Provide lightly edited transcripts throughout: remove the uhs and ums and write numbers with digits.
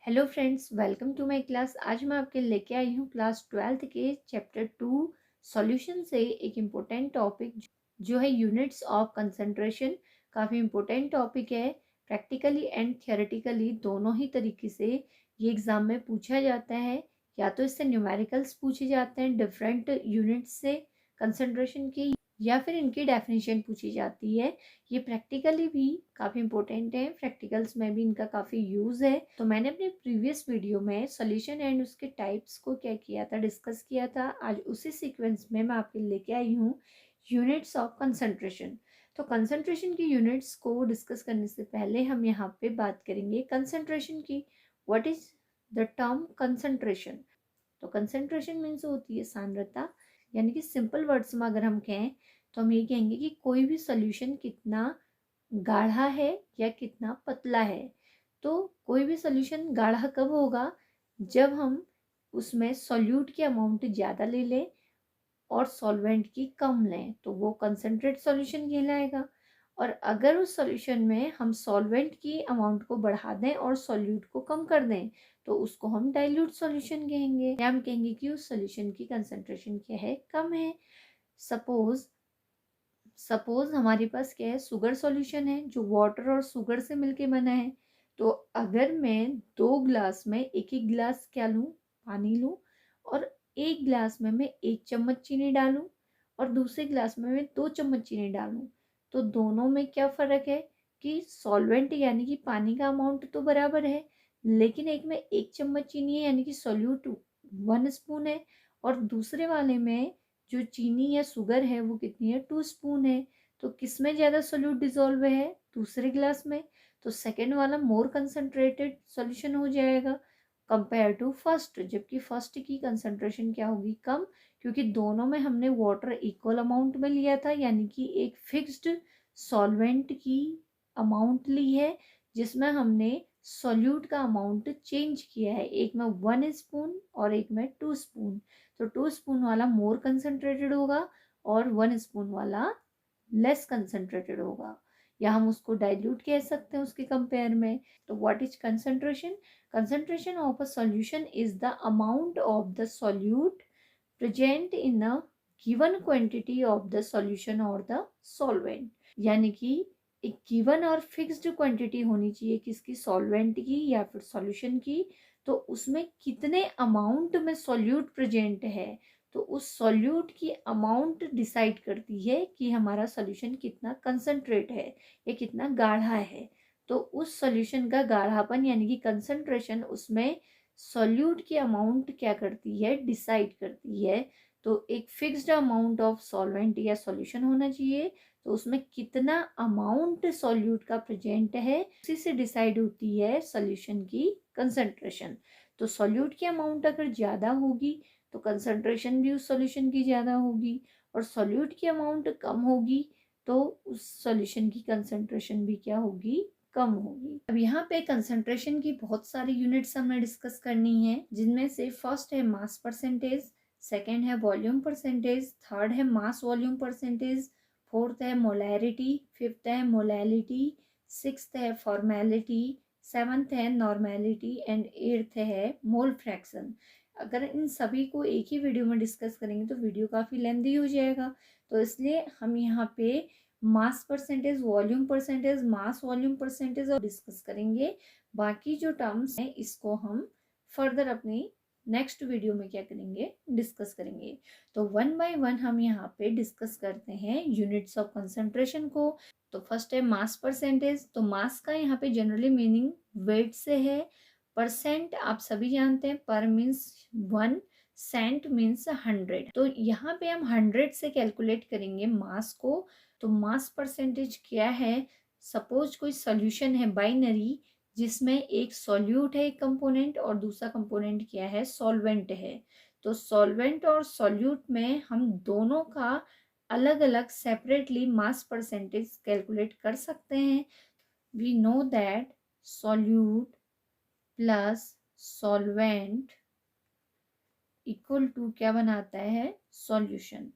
Hello friends, welcome to my class. आज मैं आपके लेके आई हूँ क्लास 12th के चैप्टर 2 सॉल्यूशन से एक इम्पोर्टेंट टॉपिक जो है यूनिट्स ऑफ कंसंट्रेशन। काफ़ी इम्पोर्टेंट टॉपिक है। प्रैक्टिकली एंड थियोरेटिकली दोनों ही तरीके से ये एग्ज़ाम में पूछा जाता है। या तो इससे न्यूमेरिकल्स पूछे जाते हैं डिफरेंट यूनिट्स से कंसंट्रेशन की, या फिर इनकी डेफिनेशन पूछी जाती है। ये प्रैक्टिकली भी काफ़ी इंपॉर्टेंट है, प्रैक्टिकल्स में भी इनका काफ़ी यूज़ है। तो मैंने अपने प्रीवियस वीडियो में सॉल्यूशन एंड उसके टाइप्स को क्या किया था, डिस्कस किया था। आज उसी सीक्वेंस में मैं आपके लेके आई हूँ यूनिट्स ऑफ कंसंट्रेशन। तो कंसंट्रेशन की यूनिट्स को डिस्कस करने से पहले हम यहाँ पे बात करेंगे कंसंट्रेशन की। What is the term concentration? तो कंसंट्रेशन मीन्स होती है सांद्रता, यानी कि सिंपल वर्ड्स में अगर हम कहें तो हम ये कहेंगे कि कोई भी सॉल्यूशन कितना गाढ़ा है या कितना पतला है। तो कोई भी सॉल्यूशन गाढ़ा कब होगा? जब हम उसमें सॉल्यूट की अमाउंट ज़्यादा ले लें और सॉल्वेंट की कम लें, तो वो कंसनट्रेट सॉल्यूशन कहलाएगा। और अगर उस सॉल्यूशन में हम सॉल्वेंट की अमाउंट को बढ़ा दें और सॉल्यूट को कम कर दें, तो उसको हम डाइल्यूट सॉल्यूशन कहेंगे, या हम कहेंगे कि उस सॉल्यूशन की कंसंट्रेशन क्या है, कम है। सपोज सपोज हमारे पास क्या है, शुगर सॉल्यूशन है जो वाटर और शुगर से मिलके बना है। तो अगर मैं 2 ग्लास में एक एक गिलास क्या लूँ, पानी लूँ, और एक गिलास में मैं 1 चम्मच चीनी डालूं और दूसरे गिलास में मैं 2 चम्मच चीनी डालूं, तो दोनों में क्या फ़र्क है कि सॉल्वेंट यानी कि पानी का अमाउंट तो बराबर है, लेकिन एक में 1 चम्मच चीनी है यानी कि सॉल्यूट 1 स्पून है, और दूसरे वाले में जो चीनी या शुगर है वो कितनी है, 2 स्पून है। तो किस में ज़्यादा सोल्यूट डिजोल्व है? दूसरे गिलास में। तो सेकेंड वाला मोर कंसनट्रेटेड सॉल्यूशन हो जाएगा कंपेयर टू फर्स्ट, जबकि फर्स्ट की कंसंट्रेशन क्या होगी, कम, क्योंकि दोनों में हमने वाटर इक्वल अमाउंट में लिया था, यानी कि एक फिक्स्ड सॉल्वेंट की अमाउंट ली है जिसमें हमने सॉल्यूट का अमाउंट चेंज किया है, एक में 1 स्पून और एक में 2 स्पून। तो 2 स्पून वाला मोर कंसंट्रेटेड होगा और 1 स्पून वाला लेस कंसंट्रेटेड होगा, या हम उसको डाइल्यूट कह सकते हैं उसके कंपेयर में। तो what is concentration? Concentration of a solution is the amount of the solute present in a given quantity of the solution और द सॉल्वेंट। यानी कि एक गिवन और फिक्स्ड क्वांटिटी होनी चाहिए किसकी, सॉल्वेंट की या फिर सॉल्यूशन की। तो उसमें कितने अमाउंट में सॉल्यूट प्रेजेंट है, तो उस सॉल्यूट की अमाउंट डिसाइड करती है कि हमारा सॉल्यूशन कितना कंसंट्रेट है या कितना गाढ़ा है। तो उस सॉल्यूशन का गाढ़ापन यानी कि कंसंट्रेशन, उसमें सॉल्यूट की अमाउंट क्या करती है, डिसाइड करती है। तो एक फिक्स्ड अमाउंट ऑफ सॉल्वेंट या सॉल्यूशन होना चाहिए, तो उसमें कितना अमाउंट सॉल्यूट का प्रेजेंट है उसी से डिसाइड होती है सॉल्यूशन की कंसंट्रेशन। तो सॉल्यूट की अमाउंट अगर ज़्यादा होगी तो कंसंट्रेशन भी उस सॉल्यूशन की ज़्यादा होगी, और सॉल्यूट की अमाउंट कम होगी तो उस सॉल्यूशन की कंसंट्रेशन भी क्या होगी, कम होगी। अब यहाँ पे कंसंट्रेशन की बहुत सारी यूनिट्स हमें डिस्कस करनी है, जिनमें से फर्स्ट है मास परसेंटेज, सेकेंड है वॉल्यूम परसेंटेज, थर्ड है मास वॉल्यूम परसेंटेज, फोर्थ है मोलैरिटी, फिफ्थ है मोलैलिटी, सिक्स्थ है फॉर्मेलिटी, सेवन्थ है नॉर्मेलिटी एंड एट्थ है मोल फ्रैक्शन। अगर इन सभी को एक ही वीडियो में डिस्कस करेंगे तो वीडियो काफ़ी लेंदी हो जाएगा, तो इसलिए हम यहाँ पे mass percentage, volume percentage, mass volume percentage और डिस्कस करेंगे। बाकी जो टर्म्स हैं इसको हम फर्दर अपनी नेक्स्ट वीडियो में क्या करेंगे, डिस्कस करेंगे। तो वन बाय वन हम यहाँ पे डिस्कस करते हैं यूनिट्स ऑफ कंसंट्रेशन को। तो फर्स्ट है मास परसेंटेज। तो मास का यहाँ पे जनरली मीनिंग वेट से है। परसेंट आप सभी जानते हैं, पर मीन्स 1, सेंट मीन्स 100। तो यहाँ पे हम 100 से कैलकुलेट करेंगे मास को। तो मास परसेंटेज क्या है? सपोज कोई सॉल्यूशन है बाइनरी, जिसमें एक सॉल्यूट है एक कंपोनेंट और दूसरा कंपोनेंट क्या है, सॉल्वेंट है। तो सॉल्वेंट और सॉल्यूट में हम दोनों का अलग अलग सेपरेटली मास परसेंटेज कैलकुलेट कर सकते हैं। We know that solute plus solvent equal to क्या बनाता है, सॉल्यूशन।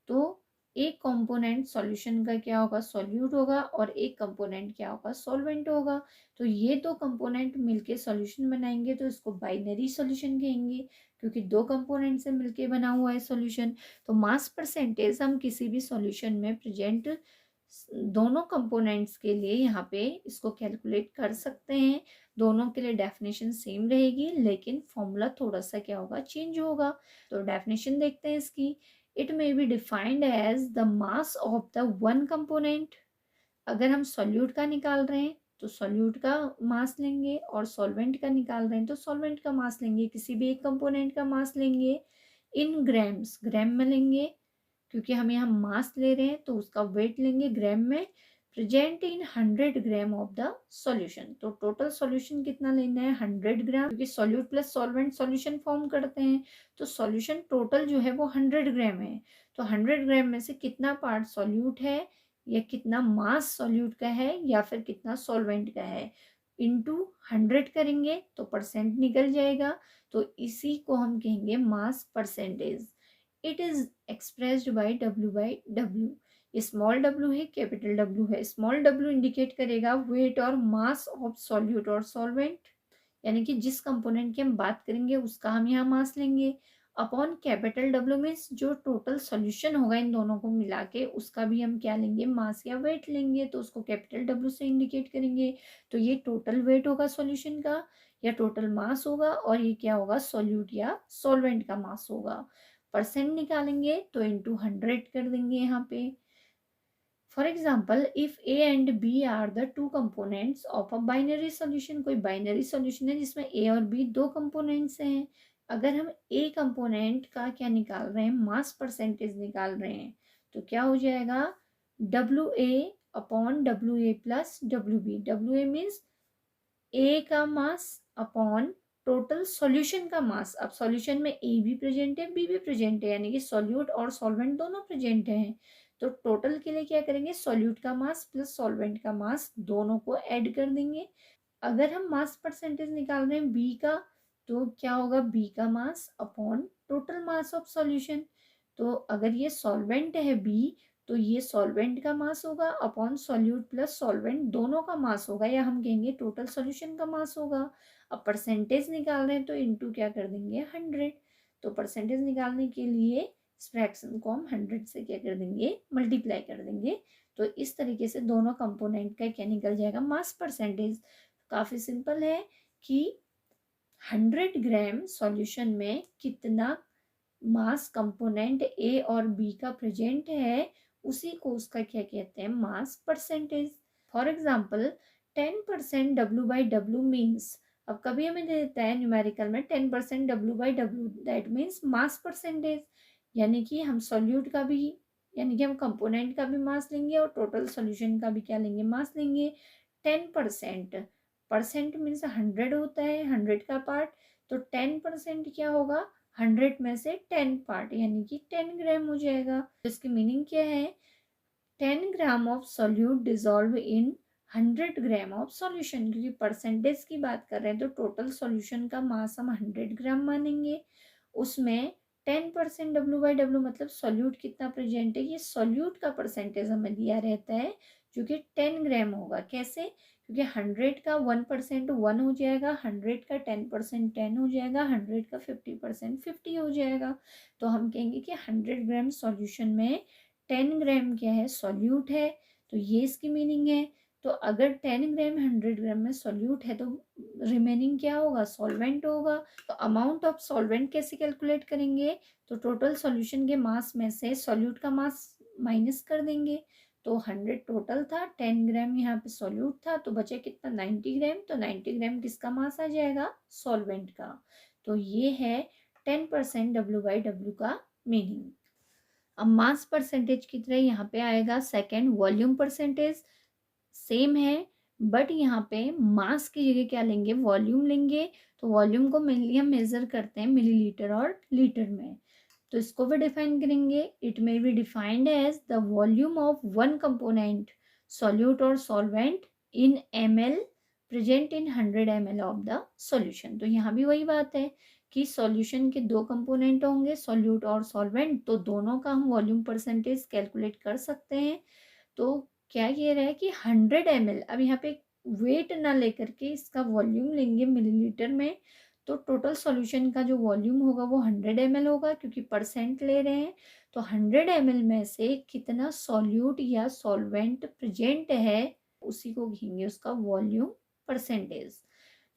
तो एक कंपोनेंट सॉल्यूशन का क्या होगा, सॉल्यूट होगा, और एक कंपोनेंट क्या होगा, सॉल्वेंट होगा। तो ये दो कंपोनेंट मिलके सॉल्यूशन बनाएंगे तो इसको बाइनरी सॉल्यूशन कहेंगे, क्योंकि दो कंपोनेंट से मिलके बना हुआ है सॉल्यूशन। तो मास परसेंटेज हम किसी भी सॉल्यूशन में प्रेजेंट दोनों कंपोनेंट्स के लिए यहाँ पे इसको कैलकुलेट कर सकते हैं। दोनों के लिए डेफिनेशन सेम रहेगी, लेकिन फॉर्मूला थोड़ा सा क्या होगा, चेंज होगा। तो डेफिनेशन देखते हैं इसकी। It may be defined as the mass of the one component. अगर हम सॉल्यूट का निकाल रहे हैं तो सॉल्यूट का मास लेंगे, और सॉल्वेंट का निकाल रहे हैं तो सॉल्वेंट का मास लेंगे। किसी भी एक कंपोनेंट का मास लेंगे इन ग्राम्स, ग्राम में लेंगे, क्योंकि हम यहाँ मास ले रहे हैं तो उसका वेट लेंगे ग्राम में। Present in 100 gram of the solution. तो टोटल सॉल्यूशन कितना लेना है, 100 ग्राम, क्योंकि solute plus solvent solution form करते हैं। तो सॉल्यूशन टोटल जो है वो 100 ग्राम है। तो 100 ग्राम में से कितना पार्ट सॉल्यूट है, या कितना मास सॉल्यूट का है, या फिर कितना सॉल्वेंट का है, इंटू 100 करेंगे तो परसेंट निकल जाएगा। तो इसी को हम कहेंगे mass percentage. It is expressed by W। Small w है, कैपिटल W है। स्मॉल w इंडिकेट करेगा वेट और मास ऑफ सॉल्यूट और सॉल्वेंट, यानी कि जिस कंपोनेंट की हम बात करेंगे उसका हम यहाँ मास लेंगे। अपॉन कैपिटल W मीन्स जो टोटल सॉल्यूशन होगा इन दोनों को मिला के, उसका भी हम क्या लेंगे, मास या वेट लेंगे। तो उसको कैपिटल W से इंडिकेट करेंगे। तो ये टोटल वेट होगा सॉल्यूशन का, या टोटल मास होगा, और ये क्या होगा, सॉल्यूट या सॉल्वेंट का मास होगा। परसेंट निकालेंगे तो इंटू 100 कर देंगे यहाँ पे। For example, if A and B are the two components of a binary solution. कोई बाइनरी सॉल्यूशन है जिसमें ए और बी दो कंपोनेंट्स हैं। अगर हम ए कंपोनेंट का क्या निकाल रहे हैं, मास परसेंटेज निकाल रहे हैं, तो क्या हो जाएगा, W A upon W A plus W B. W A means A का मास अपॉन टोटल सॉल्यूशन का मास। अब सॉल्यूशन में ए भी प्रेजेंट है, बी भी प्रेजेंट है, यानी कि सॉल्यूट और सॉल्वेंट दोनों प्रेजेंट हैं। तो टोटल के लिए क्या करेंगे, सॉल्यूट का मास प्लस सॉल्वेंट का मास दोनों को ऐड कर देंगे। अगर हम मास परसेंटेज निकाल रहे हैं बी का, तो क्या होगा, बी का mass upon total mass of solution. तो अगर ये सॉल्वेंट है बी, तो ये सॉल्वेंट का मास होगा अपॉन सॉल्यूट प्लस सॉल्वेंट दोनों का मास होगा, या हम कहेंगे टोटल सॉल्यूशन का मास होगा। अब परसेंटेज निकाल रहे हैं तो इनटू क्या कर देंगे, 100। तो परसेंटेज निकालने के लिए इस फ्रैक्शन को हम 100 से क्या कर देंगे, मल्टीप्लाई कर देंगे। तो इस तरीके से दोनों कंपोनेंट का क्या निकल जाएगा, मास परसेंटेज। काफी सिंपल है कि 100 ग्राम सॉल्यूशन में कितना मास कंपोनेंट ए और बी का प्रेजेंट है, उसी को उसका क्या कहते हैं, mass percentage. For example, 10% W/W means, अब कभी हमें दे देता है न्यूमेरिकल में 10% W/W, that means mass percentage. यानी कि हम सॉल्यूट का भी, यानी कि हम कंपोनेंट का भी मास लेंगे और टोटल सॉल्यूशन का भी क्या लेंगे, मास लेंगे। 10%, परसेंट मीन्स 100 होता है, 100 का पार्ट। तो 10% क्या होगा, 100 में से 10 पार्ट, यानी कि 10 ग्राम हो जाएगा। तो इसकी मीनिंग क्या है, 10 gram of solute dissolve in 100 gram of solution. क्योंकि परसेंटेज की बात कर रहे हैं तो टोटल सॉल्यूशन का मास हम 100 ग्राम मानेंगे। उसमें 10% W/W मतलब सॉल्यूट कितना प्रेजेंट है, ये सॉल्यूट का परसेंटेज हमें दिया रहता है, जो कि 10 ग्राम होगा। कैसे, क्योंकि 100 का 1% 1 हो जाएगा, 100 का 10% 10 हो जाएगा, 100 का 50% 50 हो जाएगा। तो हम कहेंगे कि 100 ग्राम सॉल्यूशन में 10 ग्राम क्या है, सॉल्यूट है। तो ये इसकी मीनिंग है। तो अगर 10 ग्राम 100 ग्राम में सॉल्यूट है तो रिमेनिंग क्या होगा, सॉल्वेंट होगा। तो अमाउंट ऑफ सॉल्वेंट कैसे कैलकुलेट करेंगे, तो टोटल सॉल्यूशन के मास में से सॉल्यूट का मास माइनस कर देंगे। तो 100 टोटल था, 10 ग्राम यहाँ पे सॉल्यूट था, तो बचे कितना, 90 ग्राम। तो 90 ग्राम किसका मास आ जाएगा, सॉल्वेंट का। तो ये है 10% W/W का मीनिंग। अब मास परसेंटेज की तरह यहाँ पे आएगा सेकेंड, वॉल्यूम परसेंटेज। सेम है, बट यहाँ पे मास की जगह क्या लेंगे, वॉल्यूम लेंगे। तो वॉल्यूम को मेनली हम मेजर करते हैं मिलीलीटर और लीटर में। तो इसको भी डिफाइन करेंगे। It may be defined as the volume of one component solute और solvent in ml present in 100 ml of the solution. तो यहाँ भी वही बात है कि सॉल्यूशन के दो कंपोनेंट होंगे, सॉल्यूट और सॉल्वेंट, तो दोनों का हम वॉल्यूम परसेंटेज कैलकुलेट कर सकते हैं। तो क्या ये रहा है कि 100 ml, अब यहाँ पे वेट ना लेकर के इसका वॉल्यूम लेंगे मिलीलीटर में, तो टोटल सॉल्यूशन का जो वॉल्यूम होगा वो 100 ml होगा, क्योंकि परसेंट ले रहे हैं। तो 100 ml में से कितना सॉल्यूट या सॉल्वेंट प्रेजेंट है उसी को कहेंगे उसका वॉल्यूम परसेंटेज।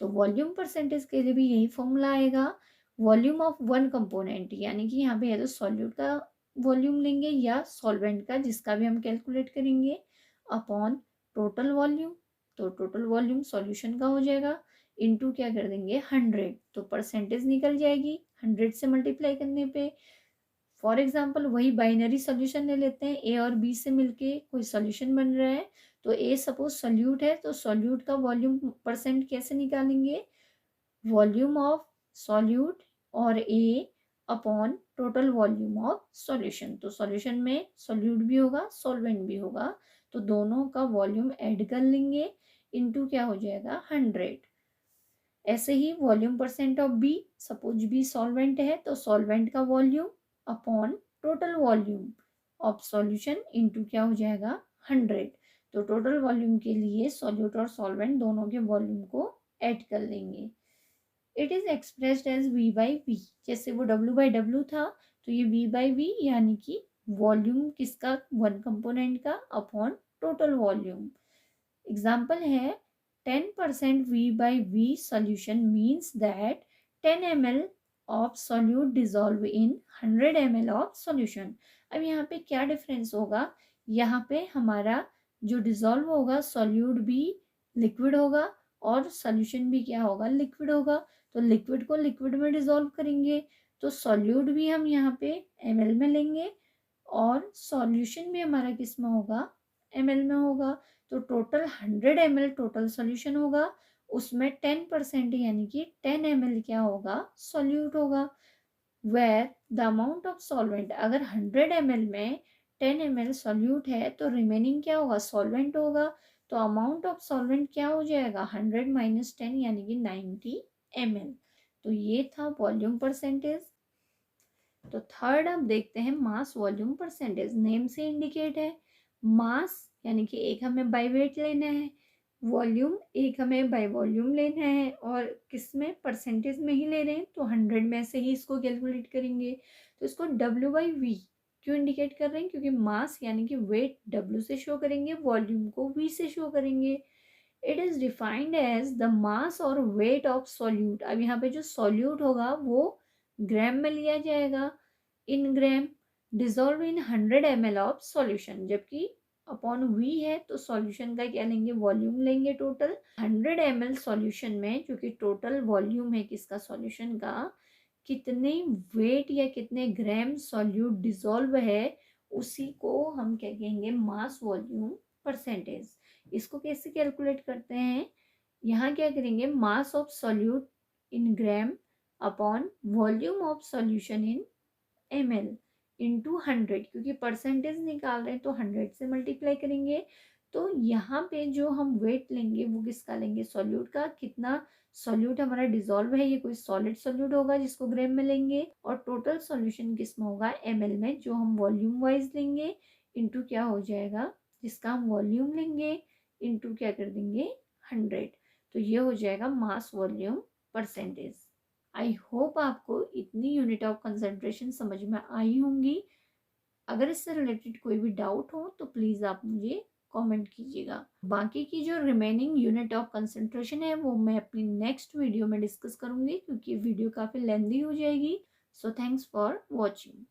तो वॉल्यूम परसेंटेज के लिए भी यही फॉर्मूला आएगा, वॉल्यूम ऑफ वन कंपोनेंट, यानी कि यहाँ पे या तो सॉल्यूट का वॉल्यूम लेंगे या सॉल्वेंट का, जिसका भी हम कैलकुलेट करेंगे, अपॉन टोटल वॉल्यूम। तो टोटल वॉल्यूम सॉल्यूशन का हो जाएगा, इनटू क्या कर देंगे 100, तो परसेंटेज निकल जाएगी 100 से मल्टीप्लाई करने पे। फॉर एग्जाम्पल वही बाइनरी सोल्यूशन ले लेते हैं, ए और बी से मिलके कोई सोल्यूशन बन रहा है। तो ए सपोज सोल्यूट है, तो सोल्यूट का वॉल्यूम परसेंट कैसे निकालेंगे, वॉल्यूम ऑफ सॉल्यूट और a upon total volume of solution. तो सॉल्यूशन में सॉल्यूट भी होगा सॉल्वेंट भी होगा, तो दोनों का वॉल्यूम ऐड कर लेंगे, इनटू क्या हो जाएगा 100। ऐसे ही volume percent of b, suppose b solvent है तो सॉल्वेंट का volume upon total volume of solution into क्या हो जाएगा 100। तो टोटल वॉल्यूम के लिए सॉल्यूट और सॉल्वेंट दोनों के वॉल्यूम को ऐड कर लेंगे। इट इज एक्सप्रेस्ड एज वी बाई वी, जैसे वो डब्ल्यू बाई डब्ल्यू था, तो ये वी बाई वी यानी कि वॉल्यूम किसका, वन कंपोनेंट का अपॉन टोटल वॉल्यूम। एग्जाम्पल है 10% V by V solution means that 10 ml of solute dissolve in 100 ml of solution। अब यहाँ पे क्या डिफरेंस होगा, यहाँ पे हमारा जो डिजॉल्व होगा सॉल्यूट भी लिक्विड होगा और सॉल्यूशन भी क्या होगा, लिक्विड होगा। तो लिक्विड को लिक्विड में डिजॉल्व करेंगे, तो सॉल्यूट भी हम यहाँ पे ml में लेंगे और सॉल्यूशन भी हमारा किस में होगा, ml में होगा। तो टोटल 100 ml टोटल सॉल्यूशन होगा, उसमें 10% यानी कि 10 ml क्या होगा, सॉल्यूट होगा। Where the amount of solvent, अगर 100 ml में 10 ml सॉल्यूट है तो रिमेनिंग क्या होगा, सॉल्वेंट होगा। तो अमाउंट ऑफ सॉल्वेंट क्या हो जाएगा 100 माइनस 10 यानी कि 90 ml। तो ये था वॉल्यूम परसेंटेज। तो थर्ड अब देखते हैं मास वॉल्यूम परसेंटेज। नेम से इंडिकेट है, मास यानी कि एक हमें बाई वेट लेना है, वॉल्यूम एक हमें बाई वॉल्यूम लेना है, और किस में, परसेंटेज में ही ले रहे हैं, तो 100 में से ही इसको कैलकुलेट करेंगे। तो इसको डब्ल्यू बाई वी क्यों इंडिकेट कर रहे हैं, क्योंकि मास यानी कि वेट डब्ल्यू से शो करेंगे, वॉल्यूम को वी से शो करेंगे। It is defined as the mass और वेट ऑफ सॉल्यूट। अब यहाँ पे जो सॉल्यूट होगा वो ग्राम में लिया जाएगा, in gram, dissolve in 100 ml of solution, जबकि अपॉन वी है तो सॉल्यूशन का क्या लेंगे, वॉल्यूम लेंगे टोटल। 100 ml सॉल्यूशन में जो कि टोटल वॉल्यूम है किसका, सॉल्यूशन का, कितने वेट या कितने ग्राम सॉल्यूट डिजोल्व है उसी को हम क्या कहेंगे, मास वॉल्यूम परसेंटेज। इसको कैसे कैलकुलेट करते हैं, यहाँ क्या करेंगे, mass of solute in gram upon volume of solution in ml into 100, क्योंकि परसेंटेज निकाल रहे हैं तो 100 से मल्टीप्लाई करेंगे। तो यहाँ पे जो हम वेट लेंगे वो किसका लेंगे, सॉल्यूट का, कितना सॉल्यूट हमारा डिजोल्व है, ये कोई सॉलिड सॉल्यूट होगा जिसको ग्राम में लेंगे, और टोटल सॉल्यूशन किस में होगा, ml में, जो हम वॉल्यूम वाइज लेंगे, इंटू क्या हो जाएगा, जिसका हम वॉल्यूम लेंगे, इंटू क्या कर देंगे 100। तो ये हो जाएगा mass volume percentage. I hope आपको इतनी यूनिट ऑफ कंसंट्रेशन समझ में आई होंगी। अगर इससे रिलेटेड कोई भी डाउट हो तो प्लीज़ आप मुझे कमेंट कीजिएगा। बाकी की जो रिमेनिंग यूनिट ऑफ कंसंट्रेशन है वो मैं अपनी नेक्स्ट वीडियो में डिस्कस करूंगी, क्योंकि वीडियो काफ़ी लेंदी हो जाएगी। So thanks for watching.